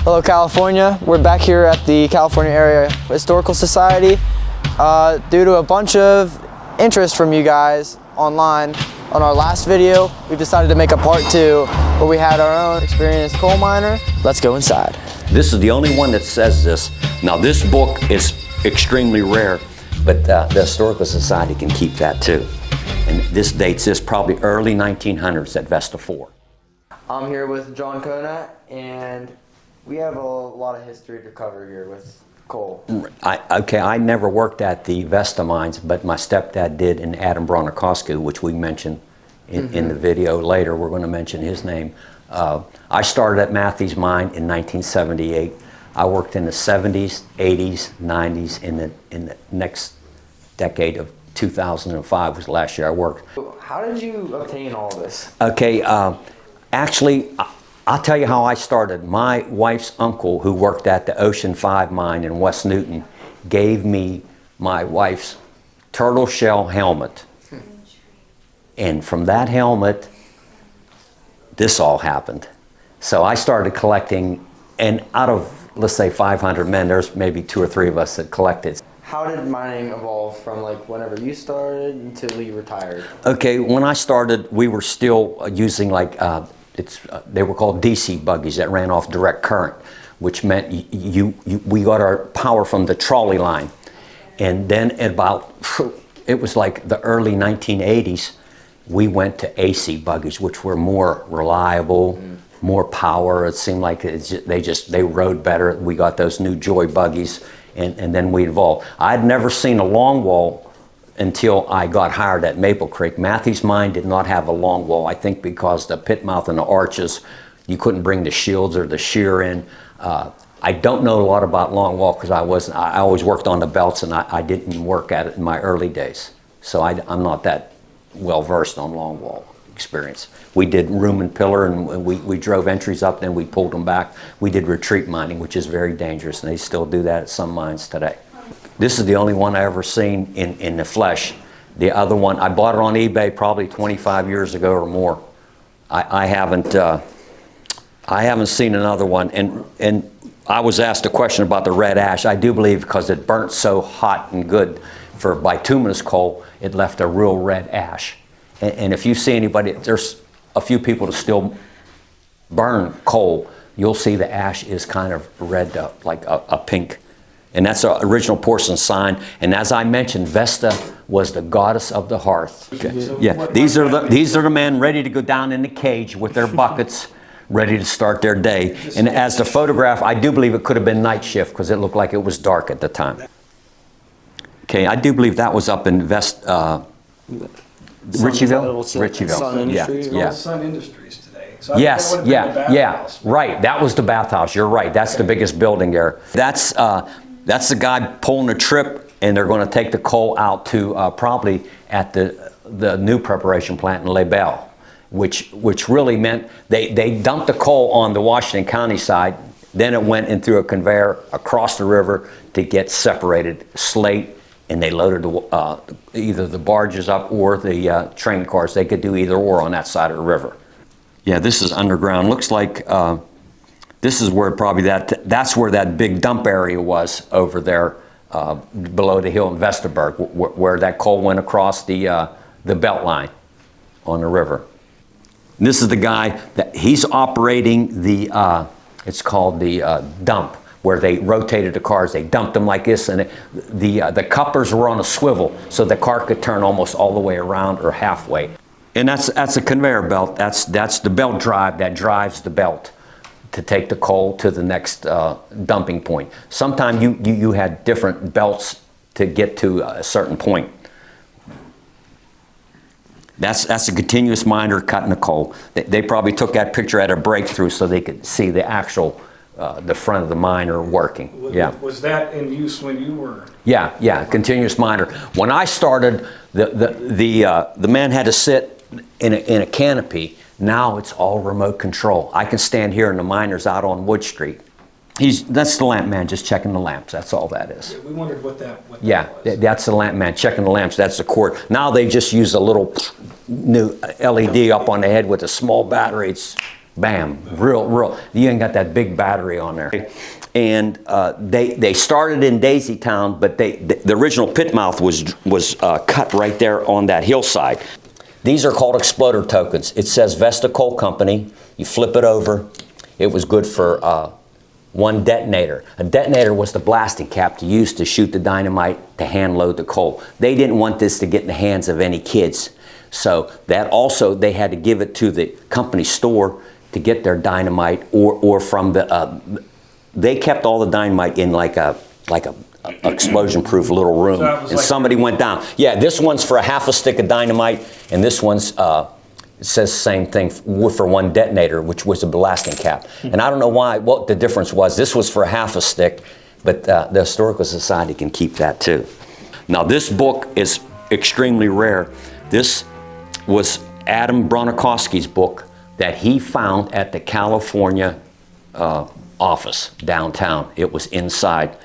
Hello, California. We're back here at the California Area Historical Society. Due to a bunch of interest from you guys online on our last video, we've decided to make a part 2 where we had our own experienced coal miner. Let's go inside. This is the only one that says this. Now, this book is extremely rare, but the Historical Society can keep that too. And this dates this probably early 1900s at Vesta 4. I'm here with John Kona, and we have a lot of history to cover here with coal. I never worked at the Vesta mines, but my stepdad did in Adam Bronikovsky, which we mentioned in the video later. We're going to mention his name. I started at Matthews Mine in 1978. I worked in the 70s, 80s, 90s. In the next decade of 2005 was the last year I worked. How did you obtain all this? Okay, actually, I'll tell you how I started. My wife's uncle, who worked at the Ocean 5 mine in West Newton, gave me my wife's turtle shell helmet. And from that helmet, this all happened. So I started collecting, and out of, let's say, 500 men, there's maybe 2 or 3 of us that collected. How did mining evolve from like whenever you started until you retired? Okay, when I started, we were still using like, they were called DC buggies that ran off direct current, which meant we got our power from the trolley line. And then at about, it was like the early 1980s, we went to AC buggies, which were more reliable, more power. It seemed like they rode better. We got those new Joy buggies, and then we evolved. I'd never seen a longwall until I got hired at Maple Creek. Matthews Mine did not have a longwall, I think because the pit mouth and the arches, you couldn't bring the shields or the shear in. I don't know a lot about longwall because I always worked on the belts, and I didn't work at it in my early days. So I'm not that well versed on longwall experience. We did room and pillar, and we drove entries up, then we pulled them back. We did retreat mining, which is very dangerous, and they still do that at some mines today. This is the only one I ever seen in the flesh. The other one, I bought it on eBay probably 25 years ago or more. I haven't seen another one. And I was asked a question about the red ash. I do believe because it burnt so hot and good for bituminous coal, it left a real red ash. And if you see anybody, there's a few people that still burn coal, you'll see the ash is kind of red up, like a pink. And that's our original porcelain sign. And as I mentioned, Vesta was the goddess of the hearth. Okay. Yeah, these are the men ready to go down in the cage with their buckets, ready to start their day. And as the photograph, I do believe it could have been night shift because it looked like it was dark at the time. Okay, I do believe that was up in Ritchieville. Sun Industries. Yeah. Sun Industries today. So Yes, yeah. Right, that was the bathhouse. You're right. That's the biggest building there. That's the guy pulling the trip, and they're going to take the coal out to probably at the new preparation plant in Les Belles, which really meant they dumped the coal on the Washington County side. Then it went in through a conveyor across the river to get separated slate, and they loaded either the barges up or the train cars. They could do either or on that side of the river. Yeah, this is underground. Looks like this is where probably that's where that big dump area was over there below the hill in Vesterberg, where that coal went across the belt line on the river. And this is the guy that he's operating the it's called the dump, where they rotated the cars. They dumped them like this, and the couplers were on a swivel, so the car could turn almost all the way around or halfway. And that's a conveyor belt. That's the belt drive that drives the belt to take the coal to the next dumping point. Sometimes you had different belts to get to a certain point. That's a continuous miner cutting the coal. They probably took that picture at a breakthrough so they could see the actual the front of the miner working. Yeah. Was that in use when you were? Yeah, continuous miner. When I started, the man had to sit in a canopy. Now it's all remote control. I can stand here and the miner's out on Wood Street. That's the lamp man just checking the lamps. That's all that is. Yeah, we wondered what that was. That's the lamp man checking the lamps. That's the cord. Now they just use a little new LED up on the head with a small battery. Bam, real. You ain't got that big battery on there. And they started in Daisy Town, but the original pit mouth was cut right there on that hillside. These are called exploder tokens. It says Vesta Coal Company. You flip it over. It was good for one detonator. A detonator was the blasting cap to use to shoot the dynamite to hand load the coal. They didn't want this to get in the hands of any kids. So that also, they had to give it to the company store to get their dynamite, or from the, they kept all the dynamite in like a explosion-proof little room, So and somebody went down. Yeah, this one's for a half a stick of dynamite, and this one's, it says the same thing for one detonator, which was a blasting cap. And I don't know what the difference was. This was for a half a stick, but the Historical Society can keep that too. Now this book is extremely rare. This was Adam Bronikowski's book that he found at the California office downtown. It was inside.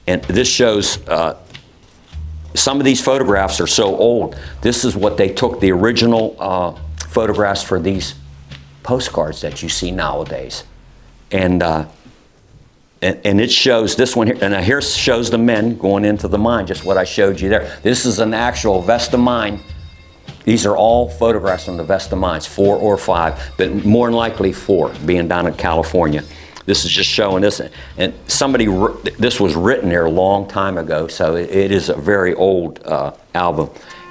And this shows, some of these photographs are so old. This is what they took, the original photographs for these postcards that you see nowadays. And it shows this one here, and here shows the men going into the mine, just what I showed you there. This is an actual Vesta mine. These are all photographs from the Vesta mines, 4 or 5, but more than likely 4, being down in California. This is just showing this, and this was written there a long time ago, so it is a very old album.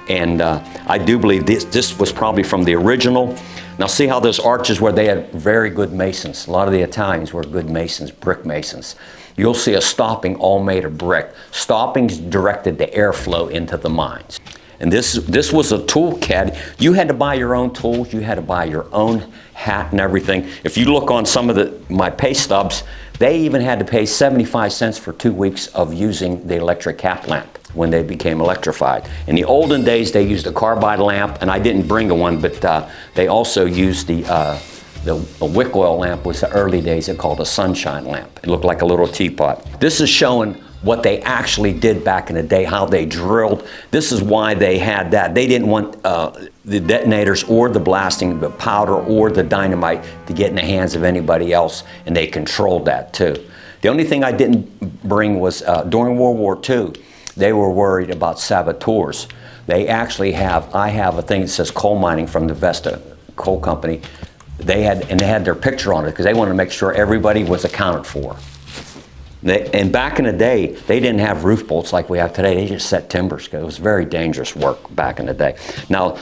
And I do believe this was probably from the original. Now see how those arches where they had very good masons. A lot of the Italians were good masons, brick masons. You'll see a stopping all made of brick. Stoppings directed the airflow into the mines. And this was a toolkit. You had to buy your own tools. You had to buy your own hat and everything. If you look on some of my pay stubs, they even had to pay 75 cents for 2 weeks of using the electric cap lamp when they became electrified. In the olden days, they used a carbide lamp, and I didn't bring one, but they also used the wick oil lamp. Was the early days. It called a sunshine lamp. It looked like a little teapot. This is showing what they actually did back in the day, how they drilled. This is why they had that. They didn't want the detonators or the blasting, the powder or the dynamite to get in the hands of anybody else, and they controlled that too. The only thing I didn't bring was during World War II, they were worried about saboteurs. They actually I have a thing that says coal mining from the Vesta Coal Company. They had their picture on it because they wanted to make sure everybody was accounted for. And back in the day, they didn't have roof bolts like we have today. They just set timbers. It was very dangerous work back in the day. Now,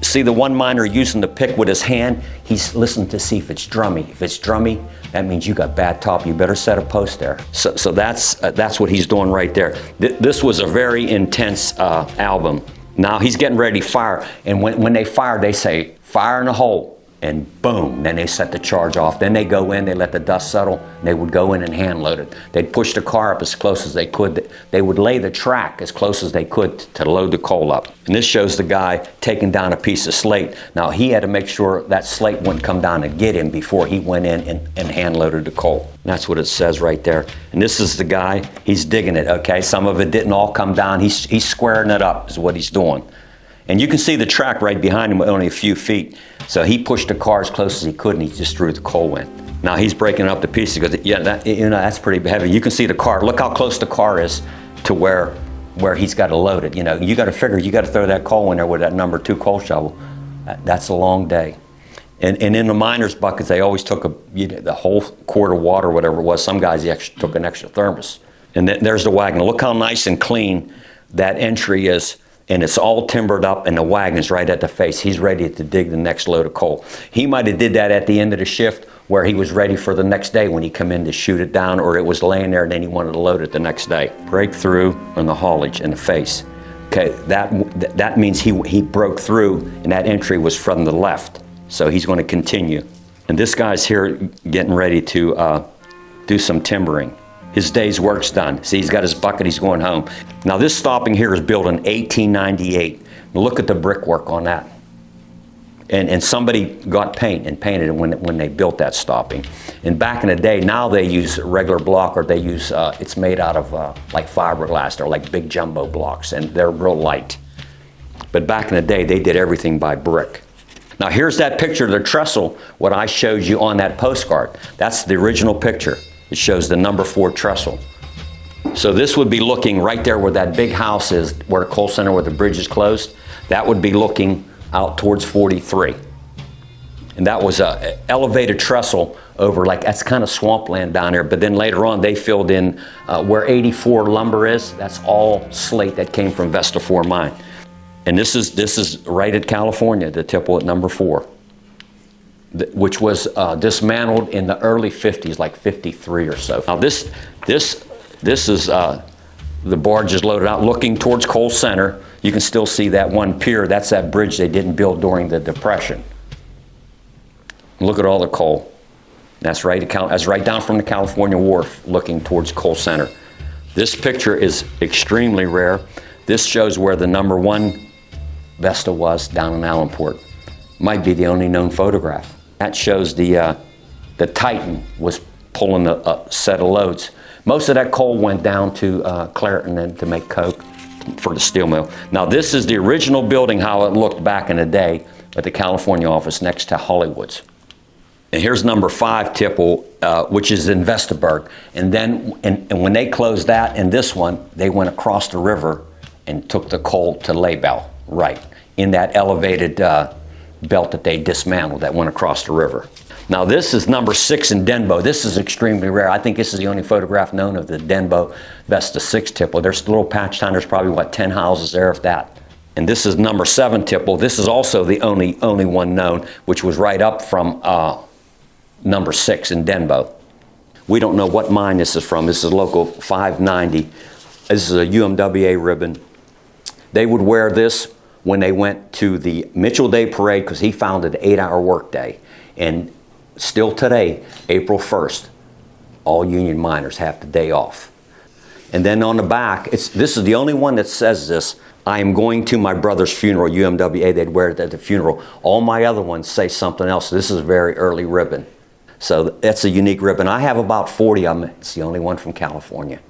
see the one miner using the pick with his hand, he's listening to see if it's drummy. If it's drummy, that means you got bad top. You better set a post there. So that's what he's doing right there. This was a very intense album. Now he's getting ready to fire. And when they fire, they say, fire in the hole. And boom, then they set the charge off. Then they go in, they let the dust settle, and they would go in and hand load it. They'd push the car up as close as they could. They would lay the track as close as they could to load the coal up. And this shows the guy taking down a piece of slate. Now he had to make sure that slate wouldn't come down and get him before he went in and hand loaded the coal. And that's what it says right there. And this is the guy, he's digging it, okay? Some of it didn't all come down. He's squaring it up is what he's doing. And you can see the track right behind him with only a few feet. So he pushed the car as close as he could, and he just threw the coal in. Now he's breaking it up to pieces. He goes, yeah, that's pretty heavy. You can see the car. Look how close the car is to where he's got to load it. You got to figure, you got to throw that coal in there with that number 2 coal shovel. That's a long day. And in the miners' buckets, they always took the whole quart of water, whatever it was. Some guys took an extra thermos. And then there's the wagon. Look how nice and clean that entry is. And it's all timbered up, and the wagon's right at the face. He's ready to dig the next load of coal. He might have did that at the end of the shift where he was ready for the next day when he come in to shoot it down, or it was laying there and then he wanted to load it the next day. Breakthrough on the haulage in the face. Okay, that means he broke through, and that entry was from the left. So he's going to continue. And this guy's here getting ready to do some timbering. His day's work's done. See, he's got his bucket, he's going home. Now this stopping here is built in 1898. Look at the brickwork on that. And somebody got paint and painted it when they built that stopping. And back in the day, now they use regular block, or they use, it's made out of like fiberglass. They're like big jumbo blocks, and they're real light. But back in the day, they did everything by brick. Now here's that picture of the trestle, what I showed you on that postcard. That's the original picture. It shows the number 4 trestle. So this would be looking right there where that big house is, where the coal center, where the bridge is closed. That would be looking out towards 43. And that was a elevated trestle over, like, that's kind of swampland down there. But then later on, they filled in where 84 lumber is. That's all slate that came from Vesta 4 mine. And this is right at California, the tipple at number 4, which was dismantled in the early 50s, like 53 or so. Now this is the barge is loaded out looking towards Coal Center. You can still see that one pier. That's that bridge they didn't build during the Depression. Look at all the coal. That's right down from the California Wharf looking towards Coal Center. This picture is extremely rare. This shows where the number 1 Vesta was down in Allenport. Might be the only known photograph. That shows the Titan was pulling a set of loads. Most of that coal went down to Clairton and to make coke for the steel mill. Now this is the original building, how it looked back in the day at the California office next to Hollywood's. And here's number 5 tipple, which is in Vestaburg. And then and when they closed that and this one, they went across the river and took the coal to Laybell, right, in that elevated belt that they dismantled that went across the river. Now this is number 6 in Denbo. This is extremely rare. I think this is the only photograph known of the Denbo Vesta 6 tipple. There's a little patch down. There's probably, what, 10 houses there, if that. And this is number 7 tipple. This is also the only one known, which was right up from number 6 in Denbo. We don't know what mine this is from. This is local 590. This is a UMWA ribbon. They would wear this when they went to the Mitchell Day Parade because he founded the 8-hour workday. And still today, April 1st, all union miners have the day off. And then on the back, this is the only one that says this: I am going to my brother's funeral, UMWA. They'd wear it at the funeral. All my other ones say something else. This is a very early ribbon. So that's a unique ribbon. I have about 40 of them. It's the only one from California.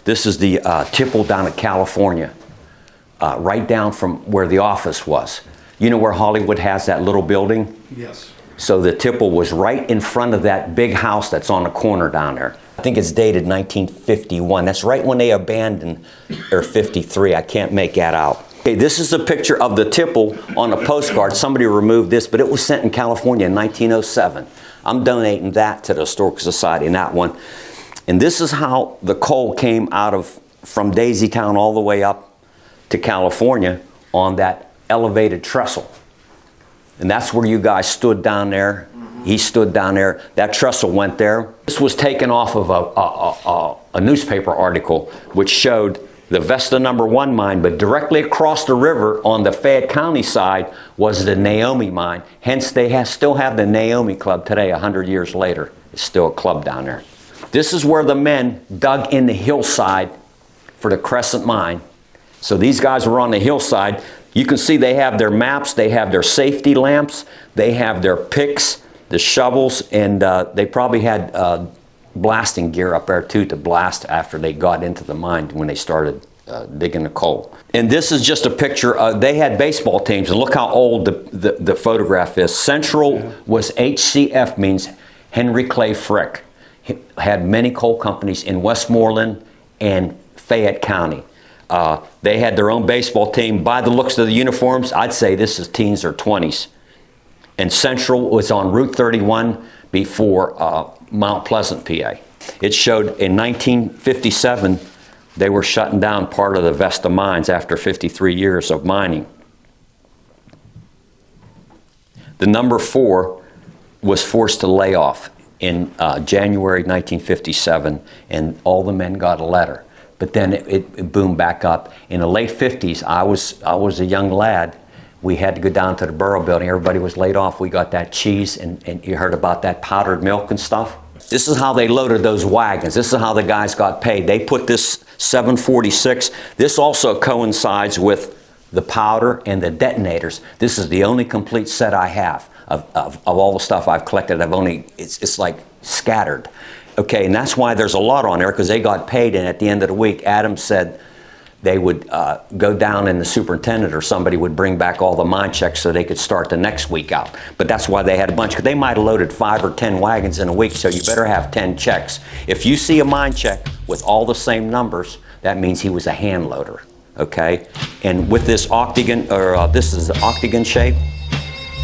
This is the tipple down at California, right down from where the office was. You know where Hollywood has that little building? Yes. So the tipple was right in front of that big house that's on the corner down there. I think it's dated 1951. That's right when they abandoned, or 53. I can't make that out. Okay, this is a picture of the tipple on a postcard. Somebody removed this, but it was sent in California in 1907. I'm donating that to the Historical Society in that one. And this is how the coal came from Daisytown all the way up to California on that elevated trestle. And that's where you guys stood down there. He stood down there. That trestle went there. This was taken off of a newspaper article which showed the Vesta number 1 mine, but directly across the river on the Fayette County side was the Naomi mine. Hence, they still have the Naomi Club today, 100 years later. It's still a club down there. This is where the men dug in the hillside for the Crescent mine. So these guys were on the hillside. You can see they have their maps, they have their safety lamps, they have their picks, the shovels, and they probably had blasting gear up there too to blast after they got into the mine when they started digging the coal. And this is just a picture. They had baseball teams, and look how old the photograph is. Central was HCF, means Henry Clay Frick. He had many coal companies in Westmoreland and Fayette County. They had their own baseball team. By the looks of the uniforms, I'd say this is teens or 20s. And Central was on Route 31 before Mount Pleasant, PA. It showed in 1957 they were shutting down part of the Vesta mines after 53 years of mining. The number 4 was forced to lay off in January 1957, and all the men got a letter. But then it boomed back up. In the late 50s, I was a young lad. We had to go down to the Borough building. Everybody was laid off. We got that cheese, and you heard about that powdered milk and stuff. This is how they loaded those wagons. This is how the guys got paid. They put this 746. This also coincides with the powder and the detonators. This is the only complete set I have of all the stuff I've collected. It's like scattered. Okay, and that's why there's a lot on there, because they got paid, and at the end of the week, Adam said, they would go down and the superintendent or somebody would bring back all the mine checks so they could start the next week out. But that's why they had a bunch, because they might have loaded 5 or 10 wagons in a week, so you better have 10 checks. If you see a mine check with all the same numbers, that means he was a hand loader, okay? And with this octagon, or this is the octagon shape,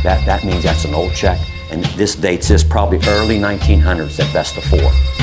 that means that's an old check. And this dates this probably early 1900s at Vesta 4.